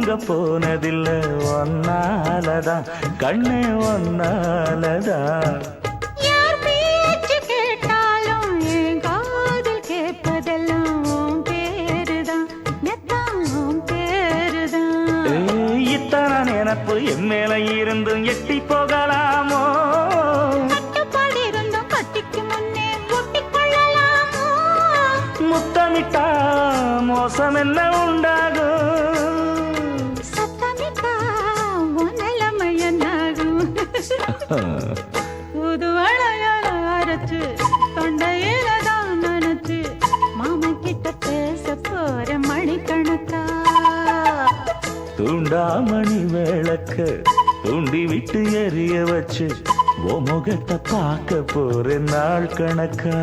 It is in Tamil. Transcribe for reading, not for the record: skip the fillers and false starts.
தூங்க போனதில்லை ஒன்னாலதான் கண்ணே ஒன்னாலதான். யார் பேச்சு கேட்டாலும் என் காதில் கேட்பதெல்லாம் உன் பேருதான் நெத்தான் உன் பேருதான். இத்தனை நினப்பு என் மேல இருந்தும் எட்டி போகலாமோ? கட்டுப்பாடு இருந்தும் கட்டிக்கு முன்னே ஒட்டிக் கொள்ளலாமோ? முத்தமிட்டா மோசம் என்ன உண்டாகும்? சத்தமிட்டா உன் நிலைமை என்னாகும்? புது வளையல் அரைச்சு தொண்டையில தான் நனைச்சு மாமன் கிட்ட பேச போற மணிக்கணக்கா. தூண்டாமணி விளக்க தூண்டி விட்டு எரிய வச்சு ஓ முகத்தை பார்க்க போற நாள் கணக்கா.